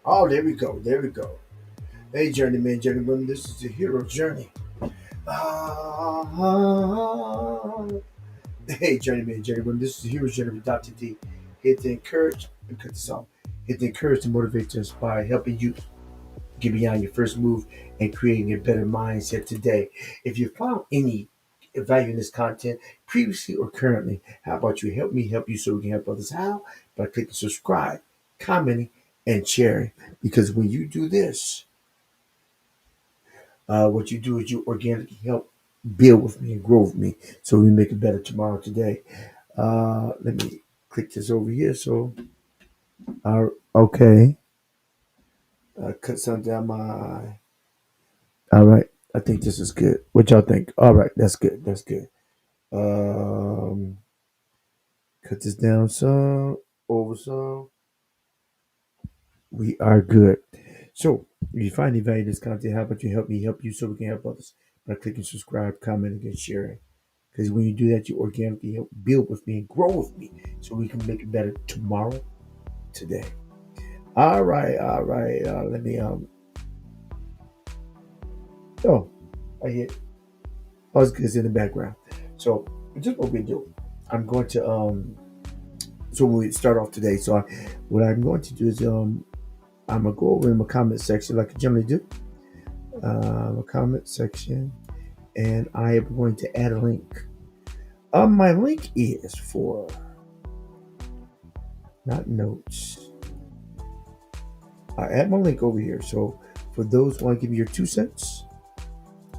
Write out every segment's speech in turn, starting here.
Oh, there we go. There we go. Hey, journeyman, journeywoman, this is the hero journey. Ah, hey, journeyman, journeywoman, this is the hero journey with Dr. D. Here to encourage and cut this off. Here to encourage, to motivate, to inspire, helping you get beyond your first move and creating a better mindset today. If you found any value in this content previously or currently, how about you help me help you so we can help others? How? By clicking subscribe, commenting, and sharing. Because when you do this, what you do is you organically help build with me and grow with me so we make it better tomorrow today. Let me click this over here. So, okay, cut some down my. All right, I think this is good. What y'all think? All right, that's good. That's good. Um, cut this down some, over some. We are good. So, if you find any value in this content, how about you help me help you so we can help others by clicking subscribe, commenting, and sharing. Because when you do that, you organically help build with me and grow with me so we can make it better tomorrow, today. All right, all right. Let me oh, I hit Buzzkids in the background. So just what we do. I'm going to so when we start off today, what I'm going to do is I'm gonna go over in my comment section like I generally do. A comment section, and I am going to add a link. My link is for not notes. I add my link over here. So for those who want to give me your 2 cents,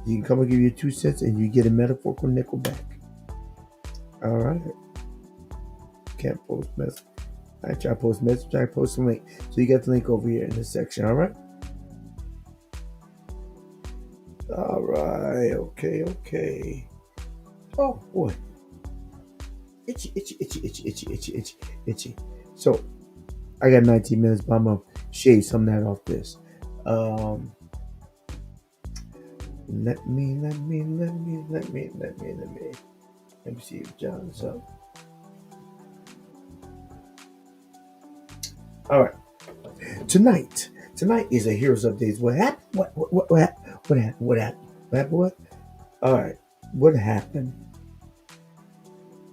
you can come and give you 2 cents and you get a metaphorical nickel back. All right. Can't post message. I try to post message, try to post a link. So you got the link over here in this section. All right. All right. Okay. Okay. Oh boy. Itchy, itchy, itchy, itchy, itchy, itchy, itchy, itchy. So I got 19 minutes, but I'm gonna shave some of that off this. Um, let me see if John's up. All right. Tonight is a Heroes Updates. What happened? What happened? What happened? What happened? What happened? What? All right. What happened?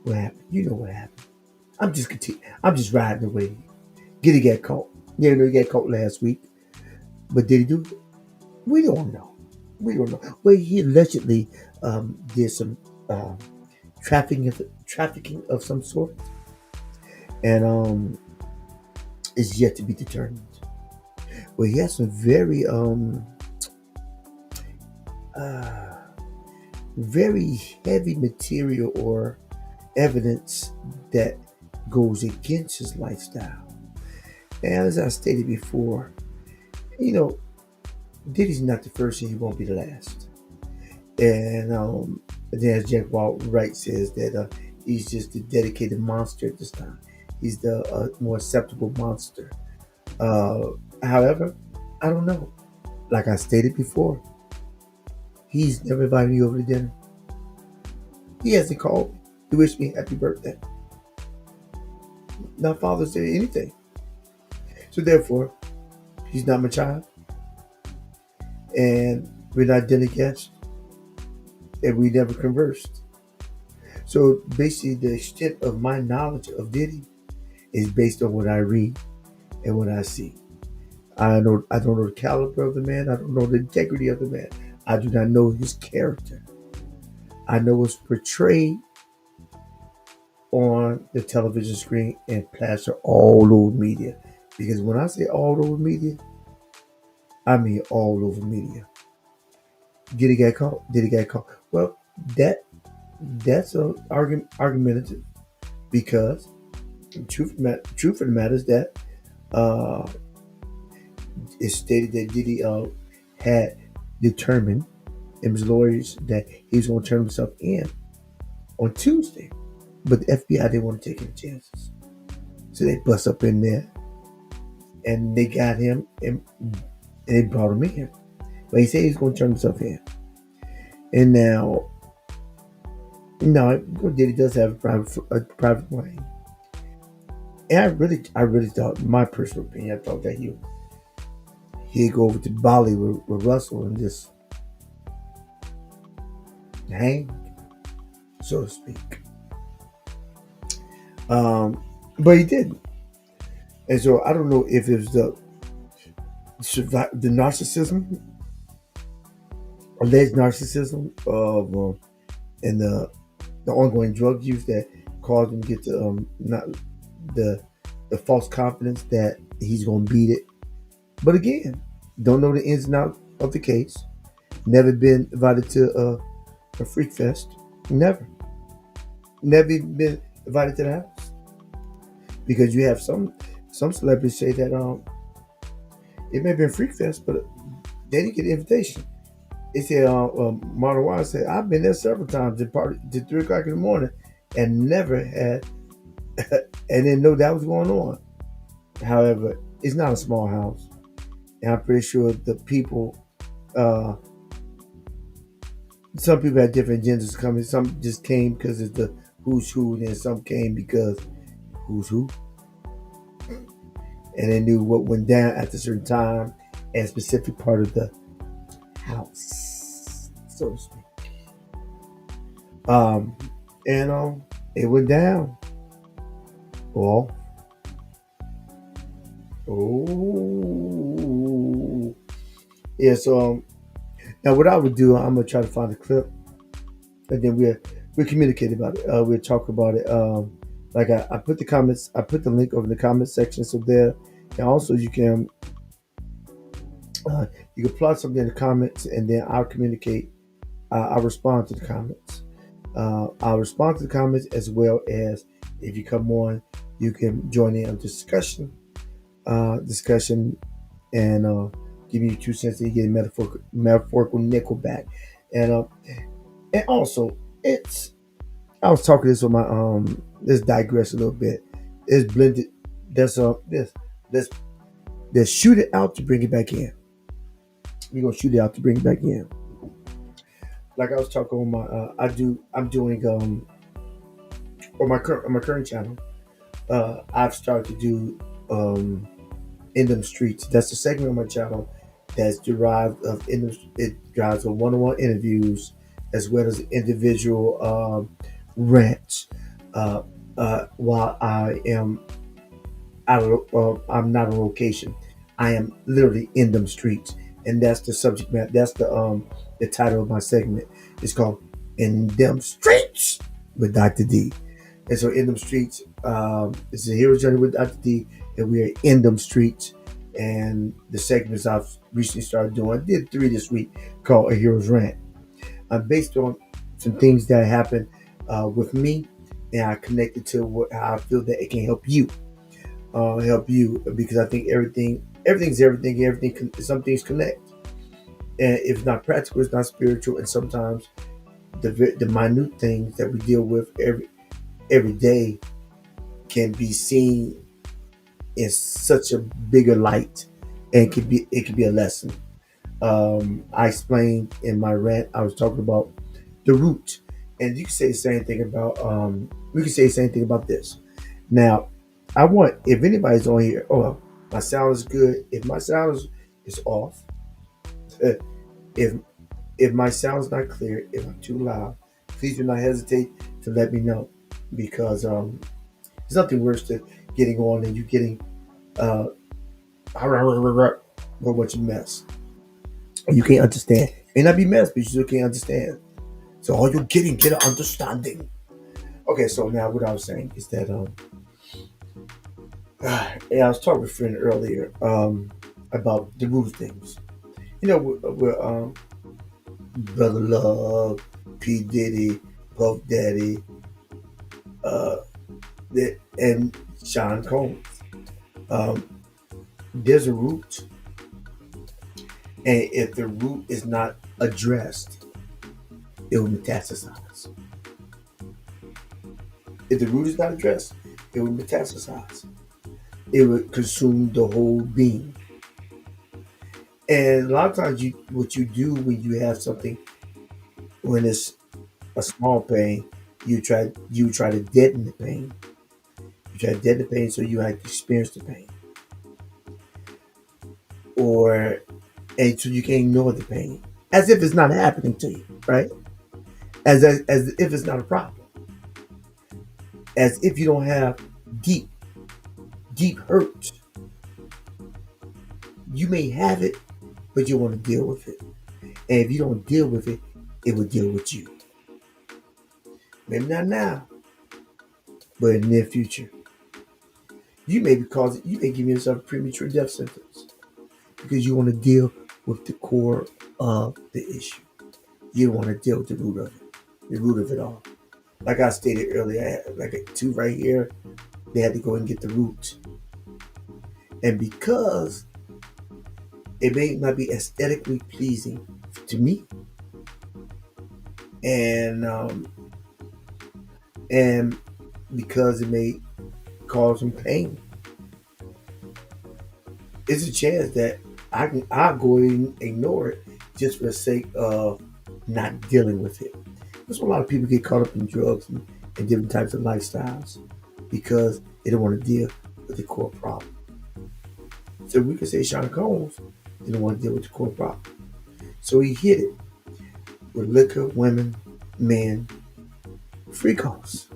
What happened? You know what happened. I'm just continue. I'm just riding the wave. Did he get caught? You know, he got caught last week. But did he do it? We don't know. We don't know. Well, he allegedly did some uh, trafficking of some sort, and is yet to be determined. Well, he has some very uh, very heavy material or evidence that goes against his lifestyle. And as I stated before, you know, Diddy's not the first and he won't be the last. And then as Jack Walt Wright says that he's just a dedicated monster at this time. He's the more acceptable monster. Uh, However, I don't know. Like I stated before, he's never invited me over to dinner. He hasn't called me to wish me happy birthday. Not Father's Day, anything. So therefore, he's not my child, and we're not dinner guests, and we never conversed. So basically, the extent of my knowledge of Diddy is based on what I read and what I see. I don't know the caliber of the man. I don't know the integrity of the man. I do not know his character. I know what's portrayed on the television screen and plastered all over media. Because when I say all over media, I mean all over media. Did he get caught? Did he get caught? Well, that that's a argumentative because truth of the matter is that uh, it's stated that Diddy had determined in his lawyers that he was going to turn himself in on Tuesday, but the FBI didn't want to take any chances, so they bust up in there and they got him and they brought him in. But he said he's going to turn himself in, and now. No, Diddy does have a private plane, and I really thought, my personal opinion, I thought that He'd go over to Bali with Russell and just hang, so to speak. Um, but he didn't. And so I don't know if it was the narcissism, alleged narcissism of and the ongoing drug use that caused him to get to not the the false confidence that he's gonna beat it. But again, don't know the ins and outs of the case. Never been invited to a freak fest. Never. Never even been invited to the house. Because you have some celebrities say that it may have been a freak fest, but they didn't get an invitation. They said Marlon Wise said, I've been there several times at party to 3 o'clock in the morning and never had and didn't know that was going on. However, it's not a small house. And I'm pretty sure the people uh some people had different agendas coming. Some just came because it's the who's who, and then some came because who's who. And they knew what went down at a certain time and a specific part of the house, so to speak. Um, and it went down. Well, oh, yeah. So now what I would do, I'm gonna try to find a clip, and then we communicate about it. We'll talk about it. Like I put the comments, I put the link over in the comment section, so there, and also uh, you can plot something in the comments, and then I'll communicate. I'll respond to the comments. I'll respond to the comments as well as if you come on, you can join in on discussion, and give me your 2 cents, and you get a metaphorical nickel back. And and also, it's I was talking this with my let's digress a little bit. It's blended. There's let's let's shoot it out to bring it back in. We're gonna shoot it out to bring it back in. Like I was talking on my I'm doing on my current channel. I've started to do in them streets. That's the segment of my channel that's derived of it drives of one-on-one interviews as well as individual rants. Uh, while I am I'm not on location. I am literally in them streets, and that's the subject matter. That's the title of my segment. It's called "In Them Streets" with Dr. D. And so, in them streets, it's a hero journey with Dr. D, and we are in them streets. And the segments I've recently started doing, I did 3 this week, called A Hero's Rant. Based on some things that happened with me, and I connected to how I feel that it can help you because I think everything's everything. Some things connect, and if it's not practical, it's not spiritual. And sometimes the minute things that we deal with every day can be seen in such a bigger light, and it could be a lesson. I explained in my rant. I was talking about the root, and you can say the same thing about we can say the same thing about this. Now, I want if anybody's on here, oh, my sound is good. If my sound is off, uh, if if my sound is not clear, if I'm too loud, please do not hesitate to let me know because there's nothing worse than getting on and you getting uh a whole bunch of mess. You can't understand. May not be mess, but you still can't understand. So all you're getting, get an understanding. Okay, so now what I was saying is that yeah, I was talking with a friend earlier about the root of things. You know, we're Brother Love, P Diddy, Puff Daddy, uh, and Sean Combs. Um, there's a root, and if the root is not addressed, it will metastasize. If the root is not addressed, it will metastasize. It will consume the whole being. And a lot of times, what you do when you have something when it's a small pain, you try to deaden the pain. You try to deaden the pain so you have to experience the pain. or and so you can ignore the pain as if it's not happening to you, right? As if it's not a problem, as if you don't have deep deep hurt. You may have it, but you want to deal with it, and if you don't deal with it, it will deal with you. Maybe not now, but in the near future, you may give yourself a premature death sentence because you want to deal with the core of the issue. You don't want to deal with the root of it, the root of it all. Like I stated earlier, I had like a two right here. They had to go and get the root, and because it may not be aesthetically pleasing to me, and and because it may cause some pain, it's a chance that I'll go and ignore it just for the sake of not dealing with it. That's why a lot of people get caught up in drugs and different types of lifestyles because they don't want to deal with the core problem. So we could say Sean Combs didn't want to deal with the core problem. So he hit it with liquor, women, men, free calls.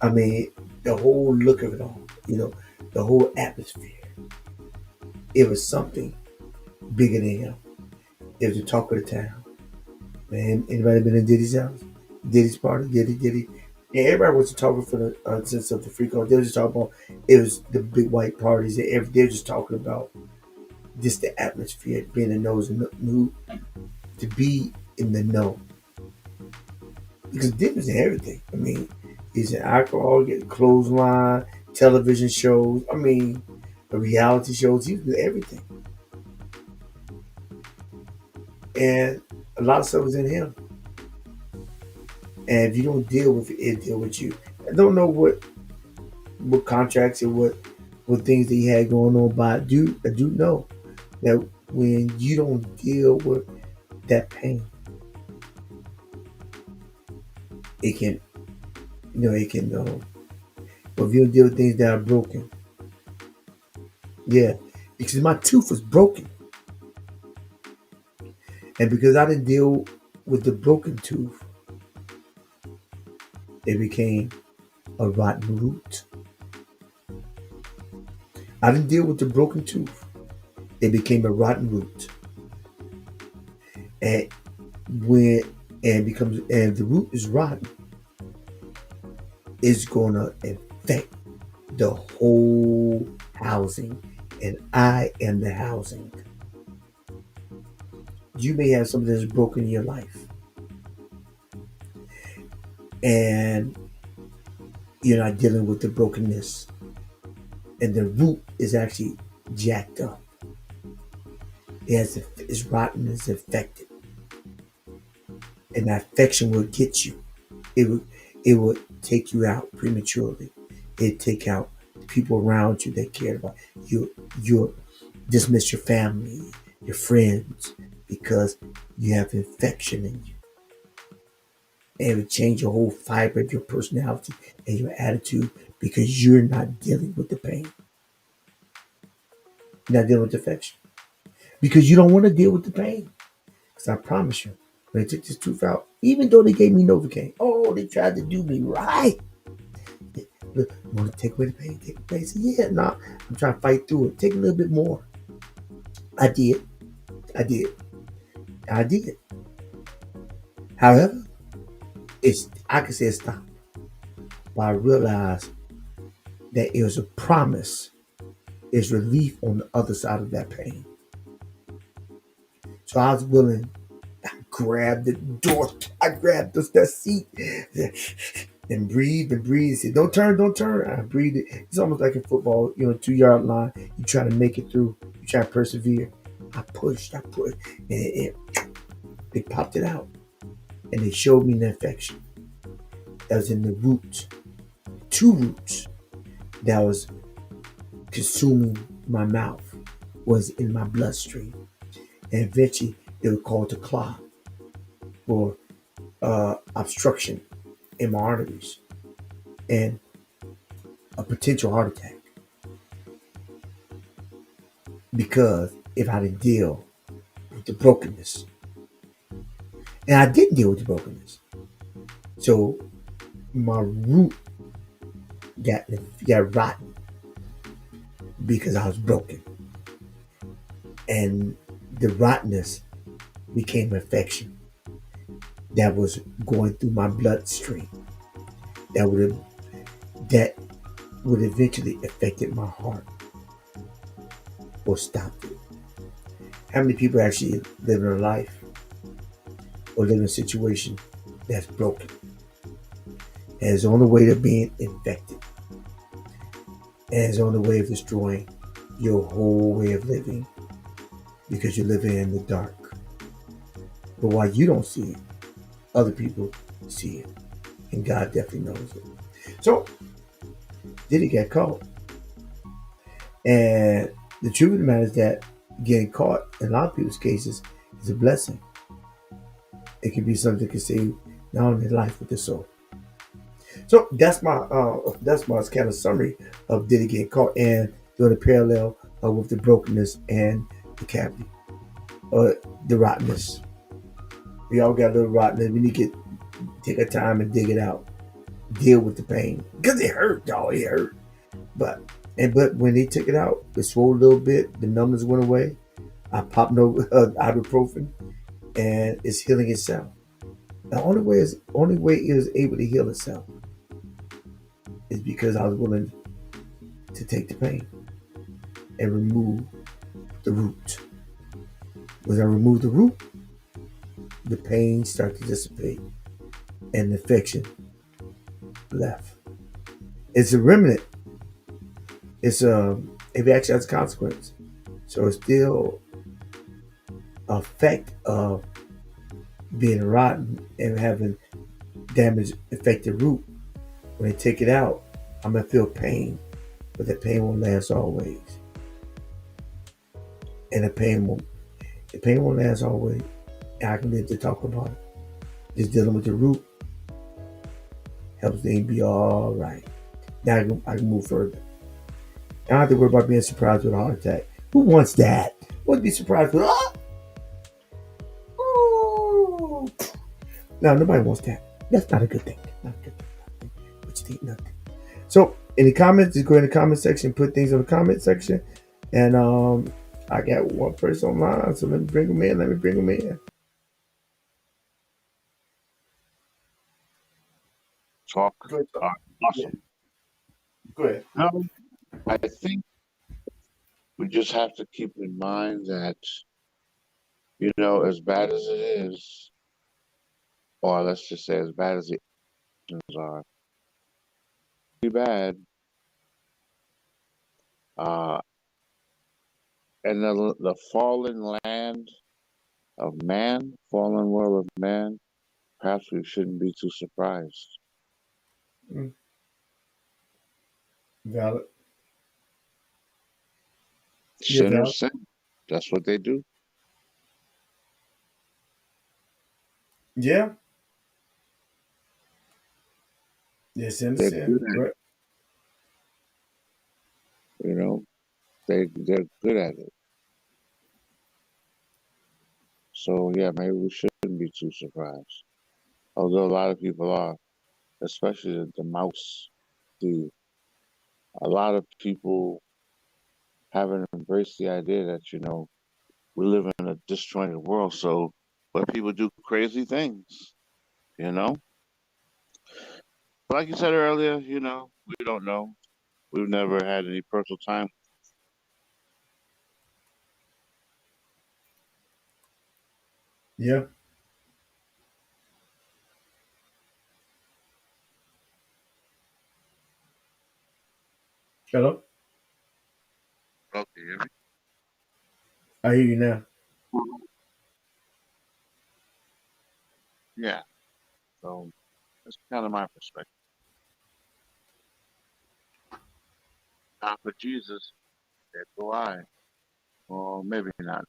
I mean, the whole look of it all, the whole atmosphere. It was something bigger than him. It was the talk of the town. Man, anybody been in Diddy's house? Diddy's party, Diddy. Yeah, everybody was talking for the sense of the free call. They were just talking about it was the big white parties. They were just talking about just the atmosphere, being the nose and knew to be in the know. Because Diddy was in everything. I mean, he's in alcohol, getting clothesline, television shows. I mean, the reality shows. He was in everything, and a lot of stuff was in him. And if you don't deal with it, it deal with you. I don't know what contracts and what things that he had going on, but I do know that when you don't deal with that pain, it can it can but if you don't deal with things that are broken, yeah, because my tooth was broken, and because I didn't deal with the broken tooth, it became a rotten root. I didn't deal with the broken tooth, it became a rotten root, and when and the root is rotten, it's gonna affect the whole housing, and I am the housing. You may have something that's broken in your life, and you're not dealing with the brokenness, and the root is actually jacked up. It's rotten, it's infected, and that infection will get you. It would take you out prematurely. It'd take out the people around you that cared about you. You'll dismiss your family, your friends, because you have infection in you. And it would change your whole fiber of your personality and your attitude because you're not dealing with the pain. You're not dealing with the infection. Because you don't want to deal with the pain. Because I promise you, when they took this tooth out, even though they gave me Novocaine, oh, they tried to do me right. Look, you want to take away the pain? Take the pain. I said, yeah, nah, I'm trying to fight through it. Take a little bit more. I did. I did. I did. However, I can say it's stopped. But I realized that it was a promise. There's relief on the other side of that pain. So I was willing. I grabbed the door. I grabbed that seat and breathe and breathe. Said, don't turn, don't turn. I breathed it. It's almost like in football, 2 yard line. You try to make it through. You try to persevere. I pushed, and they popped it out. And they showed me the infection that was in the roots, two roots that was consuming my mouth, was in my bloodstream. And eventually they were called to clot or obstruction in my arteries and a potential heart attack. because if I didn't deal with the brokenness, and I didn't deal with the brokenness, so my root got got rotten because I was broken, and the rottenness became infection that was going through my bloodstream that would have that would eventually affected my heart or stopped it. How many people actually live in a life or live in a situation that's broken and is on the way to being infected and is on the way of destroying your whole way of living because you're living in the dark. But while you don't see it, other people see it, and God definitely knows it. So Diddy got caught, and the truth of the matter is that getting caught in a lot of people's cases is a blessing. It can be something that can save not only their life but their soul. So that's my kind of summary of Diddy getting caught and doing a parallel with the brokenness and the cavity or the rottenness. We all got a little rottenness. We need to take our time and dig it out, deal with the pain because it hurt, dog. It hurt, but but when they took it out, it swelled a little bit. The numbness went away. I popped no ibuprofen, and it's healing itself. The only way it was able to heal itself is because I was willing to take the pain and remove the root. When I remove the root, the pain started to dissipate and the infection left. It's a remnant. It's it actually has a consequence. So it's still a effect of being rotten and having damage affected root. When they take it out, I'm gonna feel pain, but the pain won't last always. And the pain won't last always. And I can live to talk about it. Just dealing with the root helps things be all right. Now I can move further. I don't have to worry about being surprised with a heart attack. Who wants that? Want to be surprised with oh, no, nobody wants that. That's not a good thing. Not a good thing. But you think nothing. So in the comments, just go in the comment section, put things in the comment section, and I got one person online, so let me bring them in. Let me bring them in. Talk. Go ahead. Yeah, Awesome. go ahead. I think we just have to keep in mind that, as bad as it is, or let's just say as bad as the actions are, pretty bad. Uh, and the fallen land of man, fallen world of man, perhaps we shouldn't be too surprised. Mm, valid. Yeah, valid. Sinners sin. That's what they do. Yeah. Yes, They're understand. good at it. Right. You know, they're good at it. So yeah, maybe we shouldn't be too surprised. Although a lot of people are, especially the mouse. The A lot of people haven't embraced the idea that we live in a disjointed world. So, but people do crazy things. You know, like you said earlier, we don't know. We've never had any personal time. Yeah. Hello. Okay, hear me? I hear you now. Yeah. So that's kind of my perspective. Not for Jesus, there go I. Or maybe not.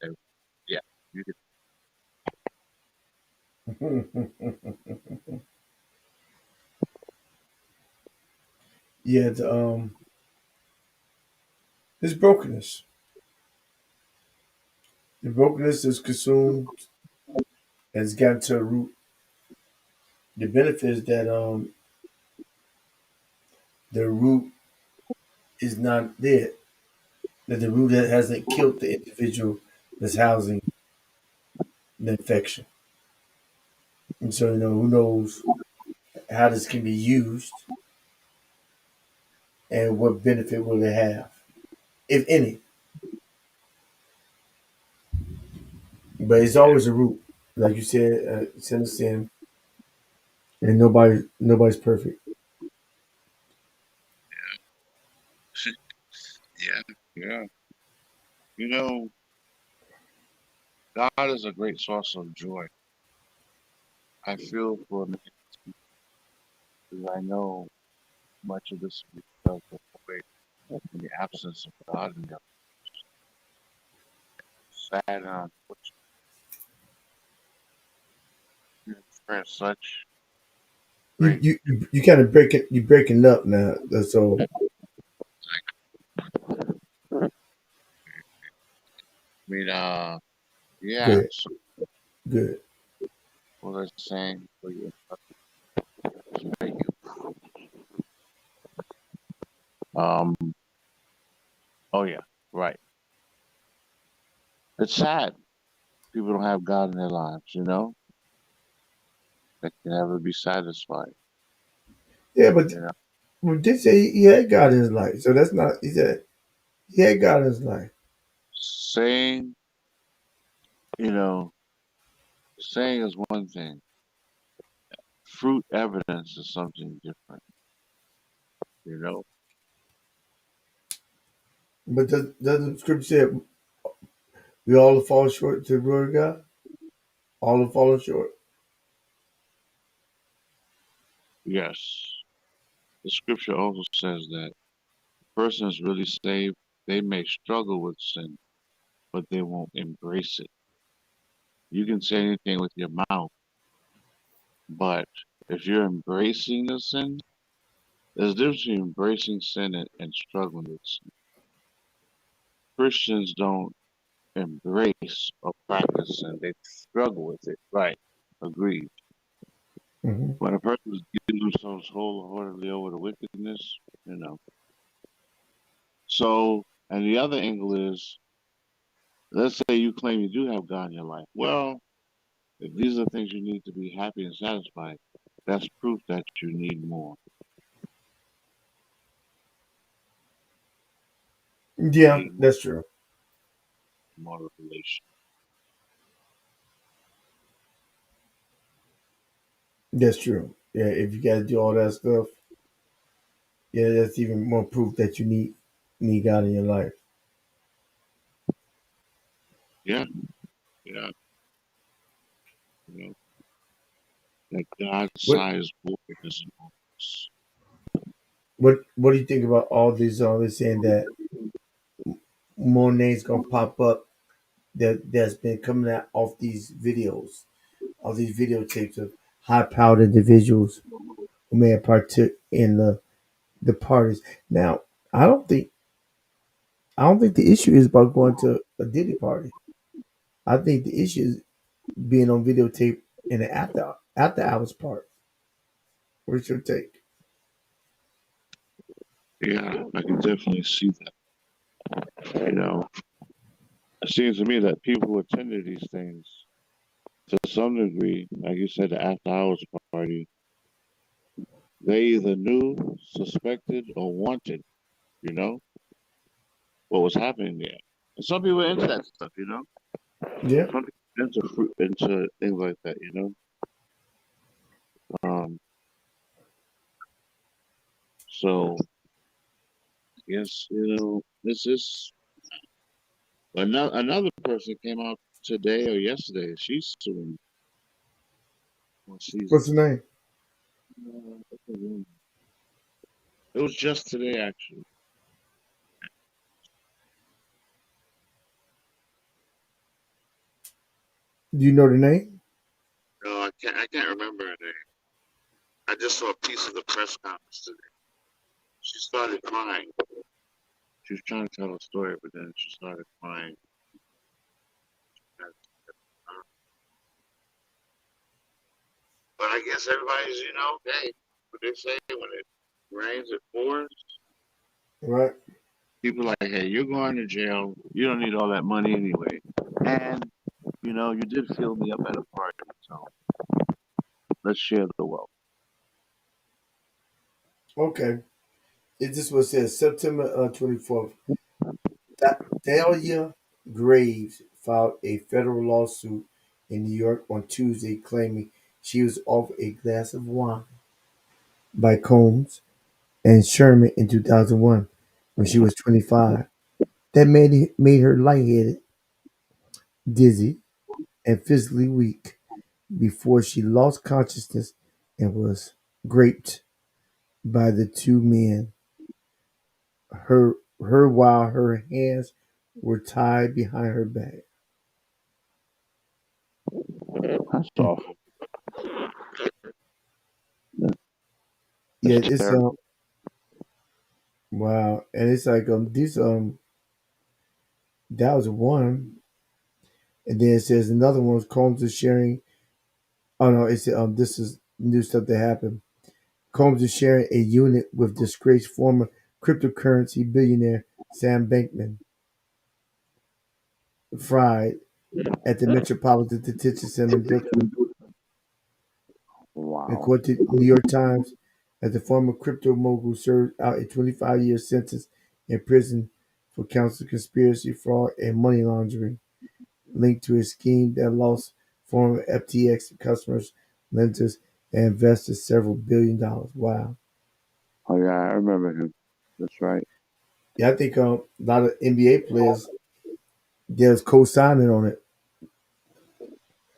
Yeah, you could. Yeah. There's brokenness. The brokenness is consumed and it's gotten to a root. The benefit is that the root is not there. That the root hasn't killed the individual that's housing the infection. And so, who knows how this can be used and what benefit will it have, if any. But it's always a root, like you said, sin is sin, and nobody's perfect. Yeah, yeah. You know, God is a great source of joy. I feel for me because I know much of this is because of the way in the absence of God and the sad and experience such You great. you you kind of breaking up now. So I mean, yeah. good, So good. what was I saying for you? Um. Oh yeah. Right. It's sad people don't have God in their lives. They can never be satisfied. Yeah, but You know, did say he had God in his life, so that's not. He said he had God in his life. saying you know saying is one thing. Fruit evidence is something different. You know. But doesn't the scripture say we all have fallen short to the glory of God? All have fallen short. Yes. The scripture also says that the person is really saved. They may struggle with sin, but they won't embrace it. You can say anything with your mouth, but if you're embracing the sin, there's a difference between embracing sin and struggling with sin. Christians don't embrace or practice sin, they struggle with it. Right. Agreed. Hmm. When a person gives themselves wholeheartedly over to wickedness, you know. So, and the other angle is, let's say you claim you do have God in your life. Well, if these are things you need to be happy and satisfied, that's proof that you need more. You Yeah, need that's true. more revelation. That's true. Yeah, if you got to do all that stuff, yeah, that's even more proof that you need God in your life. Yeah, yeah, you know, that What God-sized void is enormous. what do you think about all these? All this saying that more names gonna pop up that's been coming out off these videos, all these videotapes of high-powered individuals who may have partook in the parties. Now, I don't think I don't think the issue is about going to a Diddy party. I think the issue is being on videotape in the after hours part. What's your take? Yeah, I can definitely see that. You know, it seems to me that people who attended these things, to some degree, like you said, the after-hours party, they either knew, suspected, or wanted, you know, what was happening there. And some people are into that stuff. Yeah, Some people are into things like that. Um, so yes, this is another person came out today or yesterday. She's suing. Well, what's the name? what's her name? It was just today, actually. Do you know the name? No, I can't. I can't remember her name. I just saw a piece of the press conference today. She started crying. She was trying to tell a story, but then she started crying. But I guess everybody's, hey, what they say when it rains, it pours. Right. People like, hey, you're going to jail. You don't need all that money anyway. And, you did fill me up at a party. So let's share the wealth. Okay. It just was said September 24th. Dahlia Graves filed a federal lawsuit in New York on Tuesday claiming she was offered a glass of wine by Colmes and Sherman in 2001 when she was 25. That made her lightheaded, dizzy, and physically weak before she lost consciousness and was raped by the two men. Her while her hands were tied behind her back. That's Mm. awful. Yeah, That's it's terrible. wow, and it's like these that was one, and then it says another one was Combs is sharing. Oh no, it's this is new stuff that happened. Combs is sharing a unit with disgraced former cryptocurrency billionaire Sam Bankman-Fried at the Metropolitan Detention Center in Brooklyn. Wow. According to New York Times, as the former crypto mogul served out a 25-year sentence in prison for counts of conspiracy, fraud, and money laundering linked to a scheme that lost former FTX customers, lenders, and investors several billion dollars. Wow. Oh, yeah, I remember him. That's right. Yeah, I think a lot of NBA players there's co-signing on it.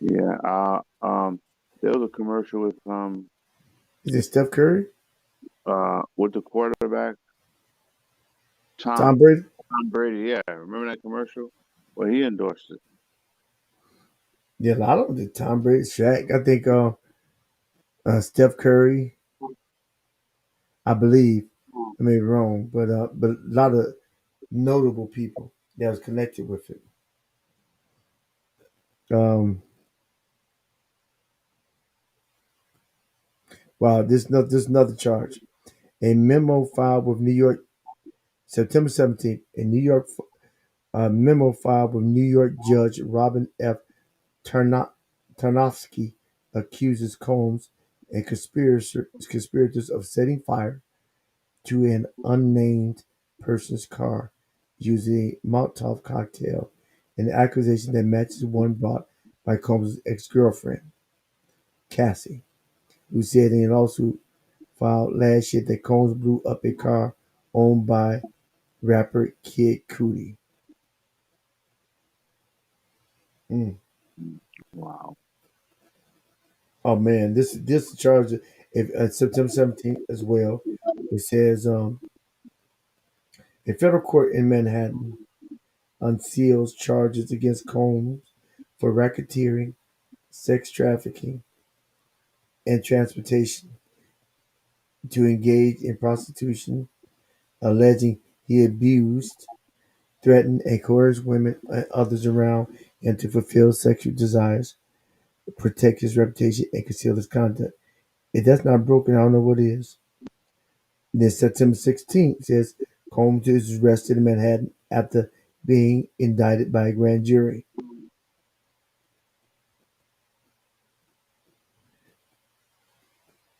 Yeah. There was a commercial Is it Steph Curry, with the quarterback, Tom Tom Brady? Tom Brady. Yeah, remember that commercial? Well, he endorsed it. Yeah, a lot of them did. Tom Brady, Shaq. I think Steph Curry. I believe. I may be wrong, but a lot of notable people that was connected with it. Um, wow, this another charge. A memo filed with New York September 17th. A memo filed with New York Judge Robin F. Tarno- Tarnofsky accuses Combs and conspirators of setting fire to an unnamed person's car using a Molotov cocktail, an accusation that matches one brought by Combs' ex-girlfriend, Cassie, who said in a lawsuit filed last year that Combs blew up a car owned by rapper Kid Cudi. Mm. Wow. Oh man, this charge if September 17th as well. It says a federal court in Manhattan unseals charges against Combs for racketeering, sex trafficking, and transportation to engage in prostitution, alleging he abused, threatened, and coerced women and others around him to fulfill sexual desires, protect his reputation, and conceal his conduct. If that's not broken, I don't know what is. Then September 16th says Combs is arrested in Manhattan after being indicted by a grand jury.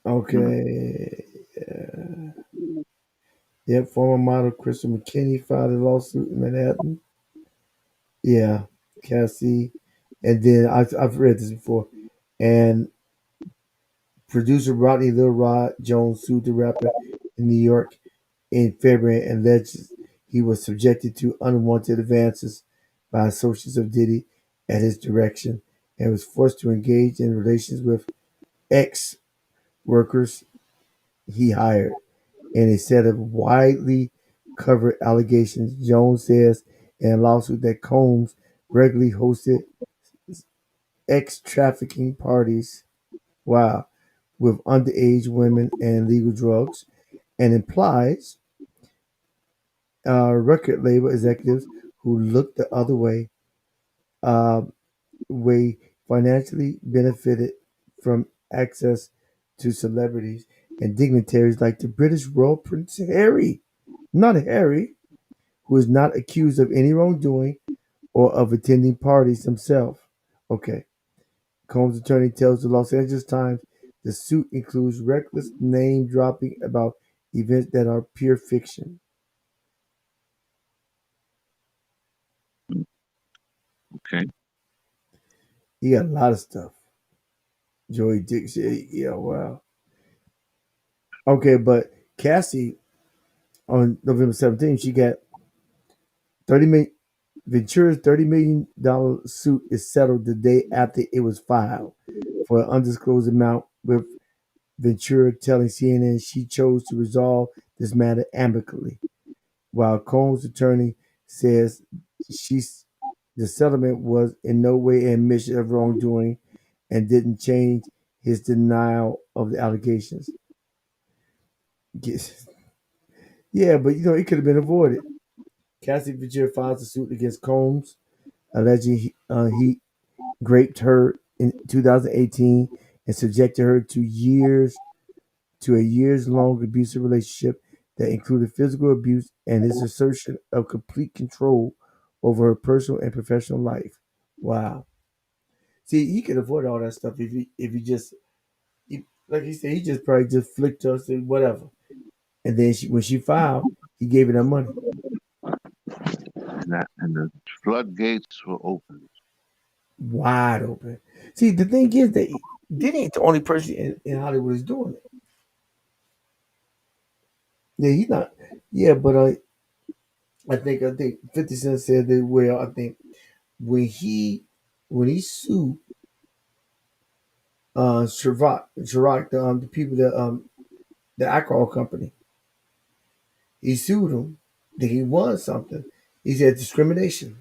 Okay. Yep, former model Crystal McKinney filed a lawsuit in Manhattan. Yeah, Cassie. And then I've read this before. And producer Rodney Lil Rod Jones sued the rapper in New York in February and alleges he was subjected to unwanted advances by associates of Diddy at his direction and was forced to engage in relations with ex workers he hired. In a set of widely covered allegations, Jones says in a lawsuit that Combs regularly hosted ex trafficking parties, wow, with underage women and legal drugs, and implies record label executives who looked the other uh, way financially benefited from access to celebrities and dignitaries like the British Royal Prince Harry, not Harry, who is not accused of any wrongdoing or of attending parties himself. Okay. Combs' attorney tells the Los Angeles Times the suit includes reckless name dropping about events that are pure fiction. Okay. He got a lot of stuff. Joey Dixon, yeah, wow. Okay, but Cassie on November 17th, she got 30 million. Ventura's $30 million suit is settled the day after it was filed for an undisclosed amount, with Ventura telling CNN she chose to resolve this matter amicably, while Combs' attorney says she's the settlement was in no way an admission of wrongdoing and didn't change his denial of the allegations. Yes. Yeah, but it could have been avoided. Cassie Ventura files a suit against Combs, alleging he raped her in 2018 and subjected her to a years long abusive relationship that included physical abuse and his assertion of complete control over her personal and professional life. Wow. See, he could avoid all that stuff if he just like he said, he just probably just flicked her and whatever. And then when she filed, he gave her that money. And the floodgates were open. Wide open. See, the thing is that Diddy ain't the only person in Hollywood is doing it. Yeah, he's not. Yeah, but I think 50 Cent said that. Well, I think when he when he sued Chirac, the people that the alcohol company, he sued them. That he won something. He said discrimination,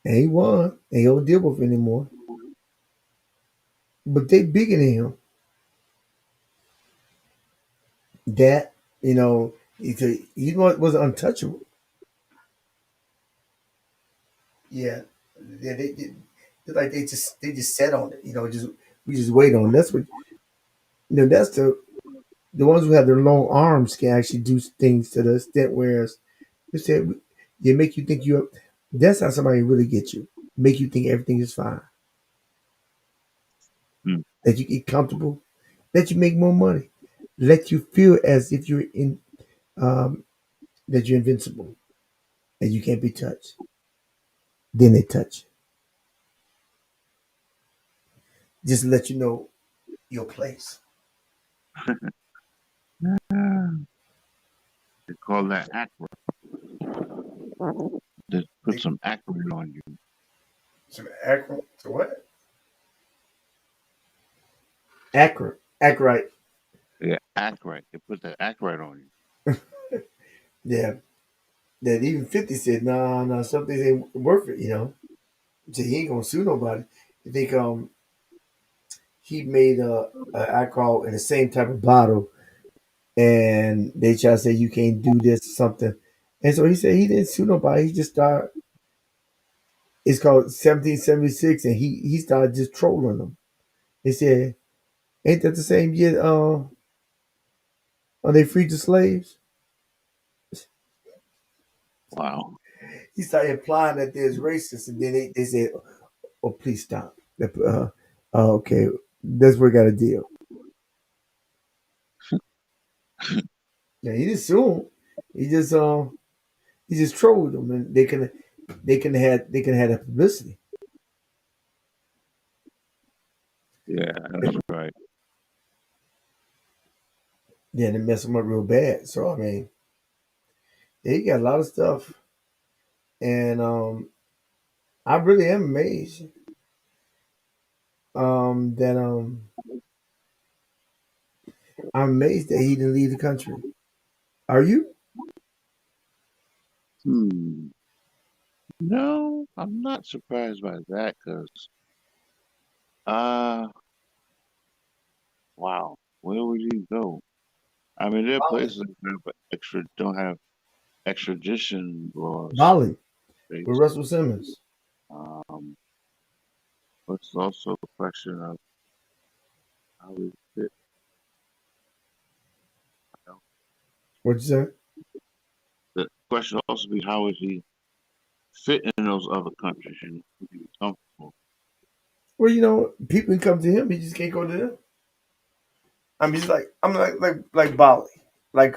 and he won. And he don't deal with it anymore. But they bigger than him. That he was untouchable. Yeah, yeah. Like they just sat on it. Just we just wait on it. That's what That's the ones who have their long arms can actually do things to the extent where they say they make you think you. That's how somebody really gets you. Make you think everything is fine. Mm. That you get comfortable. Let you make more money. Let you feel as if you're in um, that you're invincible and you can't be touched. Then they touch you. Just to let you know your place. They call that accurate. They put some accurate on you. So accurate. So what? Accurate. Yeah, accurate. They put that accurate on you. Yeah. That even 50 said, nah, nah, some things ain't worth it. So he ain't gonna sue nobody. I think he made a alcohol in the same type of bottle, and they try to say you can't do this or something. And so he said he didn't sue nobody. He just started. It's called 1776, and he started just trolling them. They said, "Ain't that the same year? Are they freed the slaves?" Wow. He started implying that there's racist, and then they said, "Oh, please stop." Okay, that's where we got a deal. Yeah, he didn't sue him. He just he just trolled them, and they can have that publicity. Yeah, that's right. Yeah, they mess them up real bad. So I mean, yeah, he got a lot of stuff, and I really am amazed that I'm amazed that he didn't leave the country. Are you? Hmm. No, I'm not surprised by that because, uh, wow, where would you go? I mean, there are Bali. places that have don't have extradition laws Bali in with states. Russell Simmons. Um, but it's also a question of how he fit. You know? What'd you say? The question would also be how is he fit in those other countries? You know, would he be comfortable? Well, people can come to him. He just can't go to them. I'm just like I'm like Bali. Like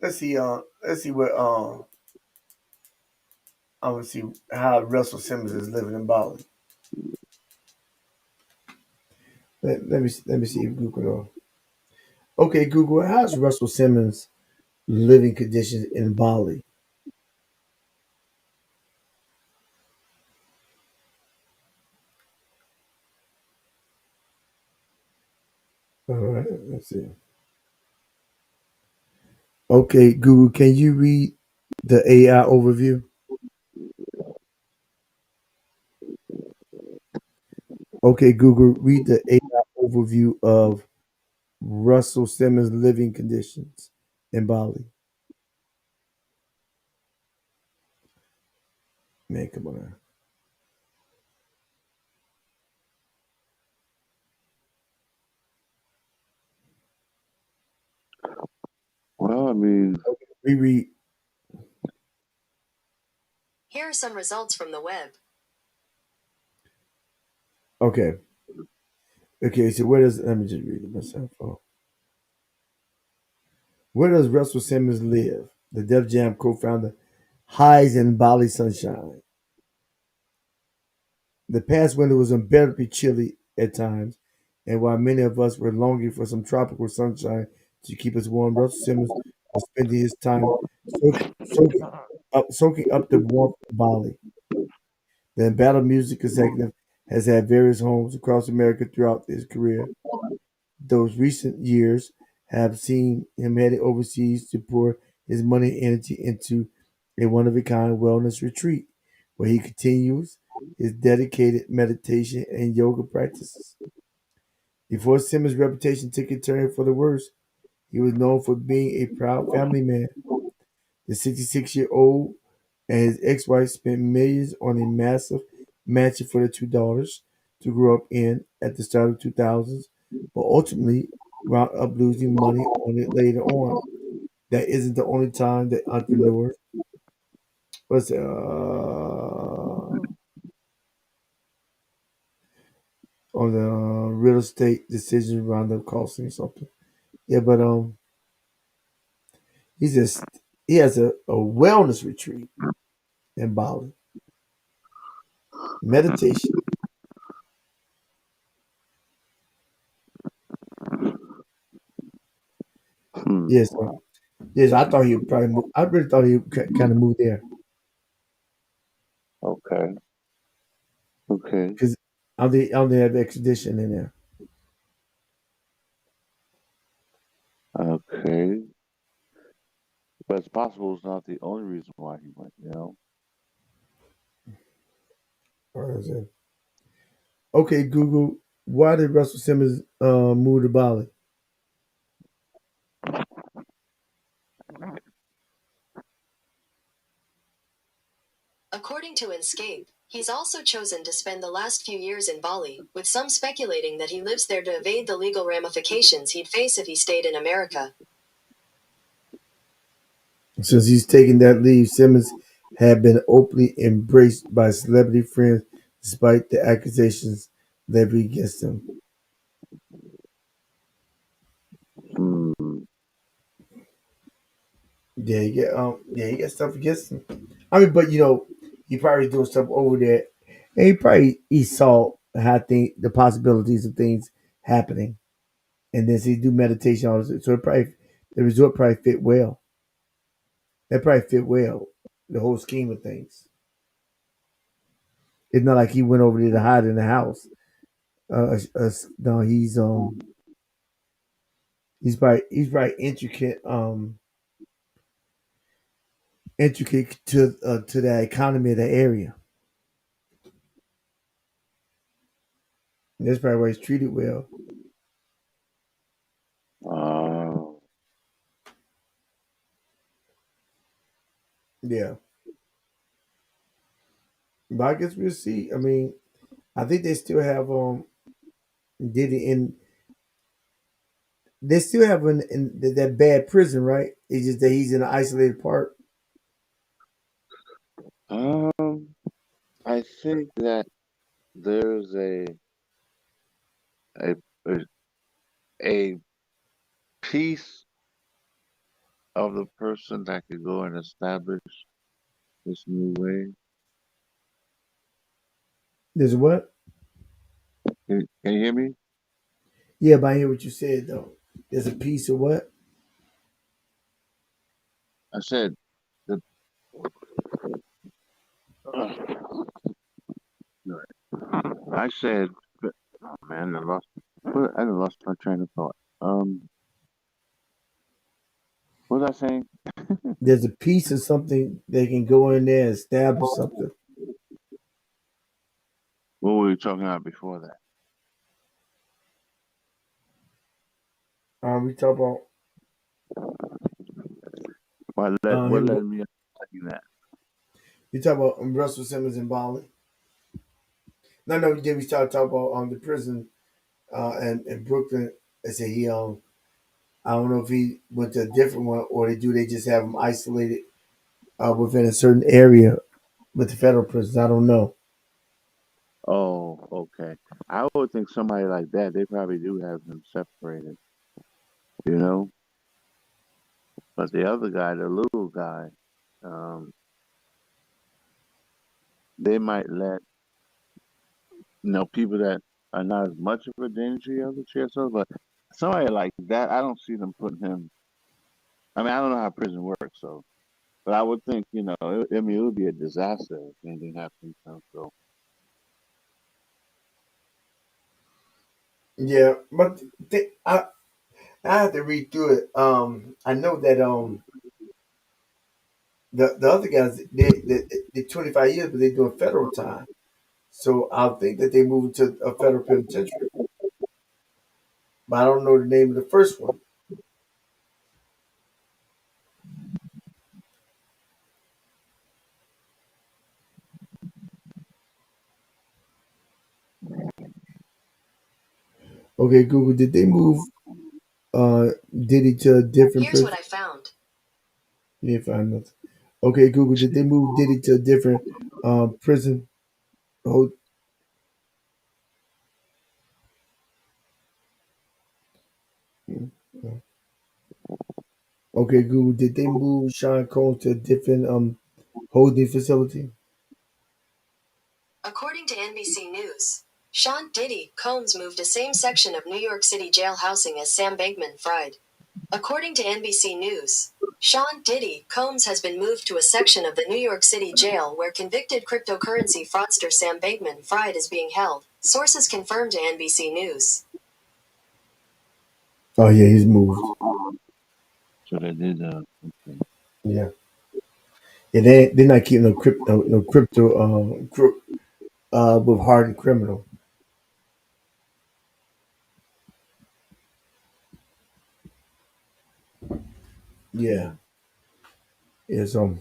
let's see what I'm gonna see how Russell Simmons is living in Bali. Let me see if Google. Okay, Google. How's Russell Simmons living conditions in Bali? All right, let's see. Okay, Google. Can you read the AI overview? Okay, Google. Read the AI overview of Russell Simmons living conditions in Bali. Man, come on. Well, I mean, Reread. Here are some results from the web. Okay. Okay, so where does let me just read it myself. Oh. Where does Russell Simmons live? The Def Jam co-founder hides in Bali sunshine. The past winter was unbearably chilly at times, and while many of us were longing for some tropical sunshine to keep us warm, Russell Simmons was spending his time soaking up the warmth of Bali. The embattled music executive has had various homes across America throughout his career. Those recent years have seen him headed overseas to pour his money and energy into a one of a kind wellness retreat where he continues his dedicated meditation and yoga practices. Before Simmons' reputation took a turn for the worse, he was known for being a proud family man. The 66-year-old and his ex-wife spent millions on a massive mansion for their two daughters to grow up in at the start of 2000s, but ultimately wound up losing money on it later on. That isn't the only time that entrepreneurs was on the real estate decisions wound up costing something. Yeah, but he's just he has a wellness retreat in Bali, meditation. hmm, Yes, yes. I thought he would probably move. I really thought he would kind of move there okay, okay, because I don't have extradition in there. okay. But it's possible it's not the only reason why he went. You know. Or is it? Okay, Google. Why did Russell Simmons move to Bali? According to Escape, he's also chosen to spend the last few years in Bali, with some speculating that he lives there to evade the legal ramifications he'd face if he stayed in America. Since he's taken that leave, Simmons had been openly embraced by celebrity friends despite the accusations levied against him. Hmm. Yeah, he got stuff against him. I mean, but he probably doing stuff over there, and he saw how the possibilities of things happening, and then so he do meditation all this. So the resort probably fit well. That probably fit well, the whole scheme of things. It's not like he went over there to hide in the house. No, he's probably intricate to the economy of the area. That's probably why he's treated well. Uh, Yeah, but I guess we'll see. I mean, I think they still have Diddy in. They still have him in that bad prison, right? It's just that he's in an isolated part. Um, I think that there's a a, a piece of the person that could go and establish this new way. There's what? Can you hear me? Yeah, but I hear what you said though. There's a piece of what? I said the. Uh, I said, oh man, I lost my train of thought. What was I saying? There's a piece of something they can go in there and establish something. What were we talking about before that? We talk about What him. led me up to saying that? You talk about Russell Simmons in Bali. No, no. Then we start talking about the prison in Brooklyn. I said he I don't know if he went to a different one or they just have him isolated within a certain area with the federal prisons. I don't know. Oh, okay. I would think somebody like that, they probably do have them separated, you know? But the other guy, the little guy, um, they might let, people that are not as much of a danger to the other chair, but somebody like that, I don't see them putting him. I mean, I don't know how prison works, so, but I would think, I mean, it would be a disaster if anything happened to him. So, Yeah, but I have to read through it. I know that the other guys they 25 years, but they're doing federal time. So I think that they moved to a federal penitentiary, but I don't know the name of the first one. Okay, Google, did they move Diddy to a different Here's what prison? I found. Yeah, find nothing. Okay, Google, did they move Diddy to a different prison? Oh, okay, Google, did they move Sean Combs to a different holding facility? According to NBC News, Sean Diddy Combs moved to same section of New York City jail housing as Sam Bankman-Fried. According to NBC News, Sean Diddy Combs has been moved to a section of the New York City jail where convicted cryptocurrency fraudster Sam Bankman-Fried is being held. Sources confirmed to NBC News. Oh yeah, he's moved. so they did, okay. Yeah, yeah, they're not keeping no crypto with hardened criminal. Yeah, yeah. So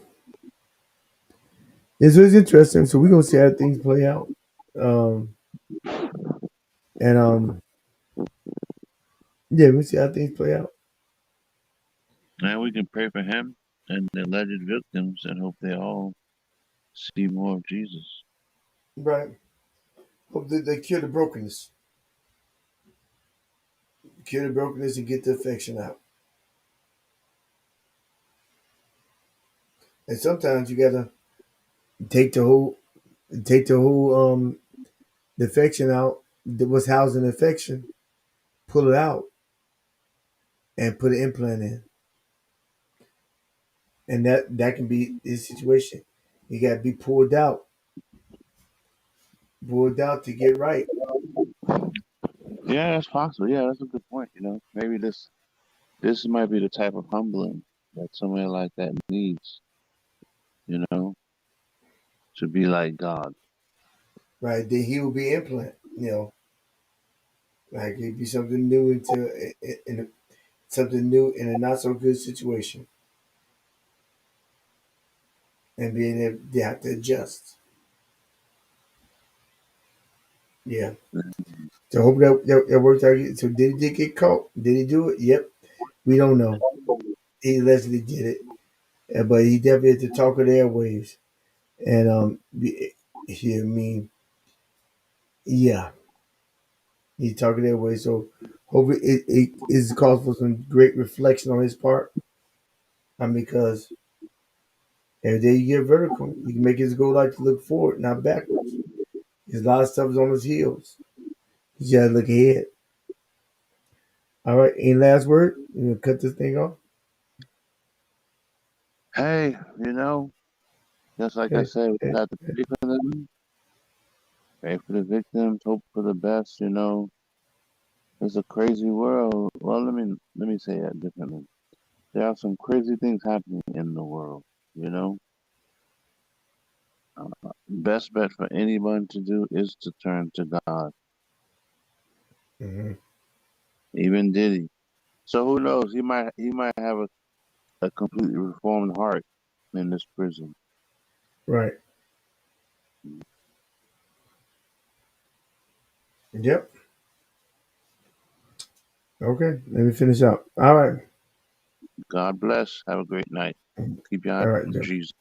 it's interesting. So we're gonna see how things play out. Um, and yeah, we'll see how things play out. Now we can pray for him and the alleged victims and hope they all see more of Jesus. Right. Hope that they cure the brokenness, and get the affection out. And sometimes you gotta take the whole take the affection out. What's housing the affection? Pull it out and put an implant in, and that can be the situation. You gotta be pulled out to get right. Yeah, that's possible. Yeah, that's a good point. Maybe this might be the type of humbling that somebody like that needs. You know, to be like God. Right. Then he will be implant. Like it'd be something new something new in a not so good situation, and being able to have to adjust. Yeah. So hope that worked out. So did he get caught? Did he do it? Yep. We don't know. He allegedly did it, but he definitely is the talk of the airwaves. And I mean, yeah, he's talking that way. So hopefully it is cause for some great reflection on his part. Because every day you get vertical, you can make his goal like to look forward, not backwards. There's a lot of stuff is on his heels. You gotta look ahead. All right, any last word? You gonna cut this thing off? Hey, just like I Hey, said, we hey, have to pray for them, pray for the victims, hope for the best. It's a crazy world. Well, let me say that differently. There are some crazy things happening in the world. You know, best bet for anyone to do is to turn to God. hmm Even Diddy. So who knows? He might have a completely reformed heart in this prison. right. Yep. Okay, let me finish up. All right. God bless. Have a great night. Keep your eyes All right, on Jim. Jesus.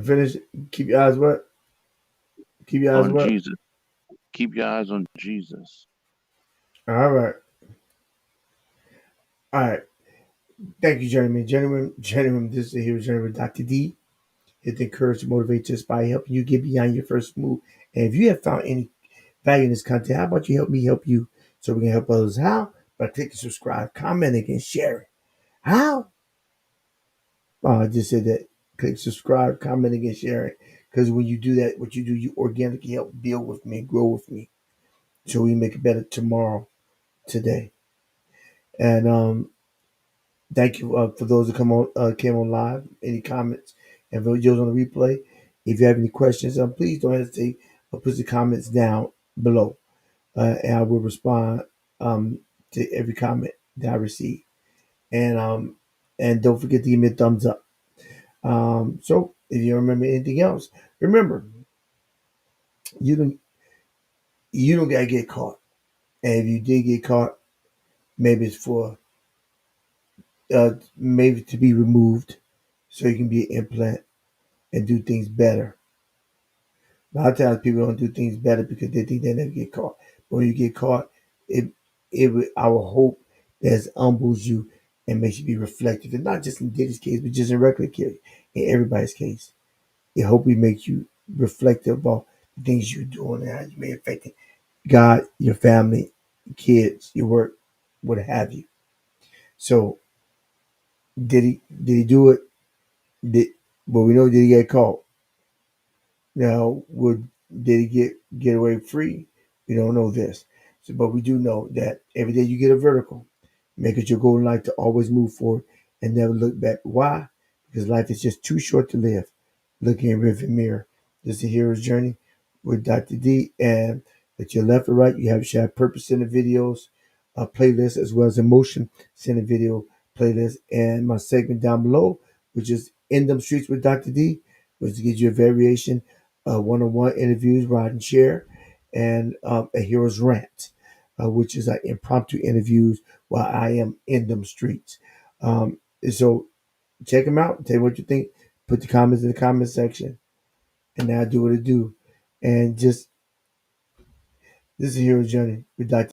Finish. Keep your eyes what? Keep your eyes On what? Jesus. Keep your eyes on Jesus. All right. All right. Thank you, gentlemen. Gentlemen, this is the Hero General Dr. D. It encourages to motivate just by helping you get beyond your first move. And if you have found any value in this content, how about you help me help you so we can help others? How? By clicking subscribe, commenting, and sharing. How? Oh, I just said that. Click subscribe, commenting, and sharing. Because when you do that, what you do, you organically help build with me, grow with me, so we make it better tomorrow, today. And thank you for those that came on live. Any comments and videos on the replay. If you have any questions, please don't hesitate. Put the comments down below, and I will respond to every comment that I receive. And don't forget to give me a thumbs up. So if you remember anything else, remember you don't you don't gotta get caught. And if you did get caught, maybe it's for maybe to be removed, so you can be an implant and do things better. A lot of times people don't do things better because they think they never get caught. But when you get caught, it I will hope that it humbles you and makes you be reflective. And not just in Diddy's case, but just in regular case, in everybody's case. It hope we make you reflective about the things you're doing and how you may affect God, your family, your kids, your work, what have you. So did he do it? Did Well, we know did he get caught? Now, did he get away free? We don't know this. So, but we do know that every day you get a vertical, make it your goal in life to always move forward and never look back. Why? Because life is just too short to live looking in the rearview mirror. This is the hero's journey with Dr. D. And at your left or right, you have Share Purpose Center videos, a playlist, as well as Emotion Center video playlist, and my segment down below, which is In Them Streets with Dr. D, which gives you a variation one-on-one interviews, ride and share, and a hero's rant, which is impromptu interviews while I am in them streets. So check them out. Tell me what you think. Put the comments in the comment section, and now do what it do. And just this is a hero's journey with Dr.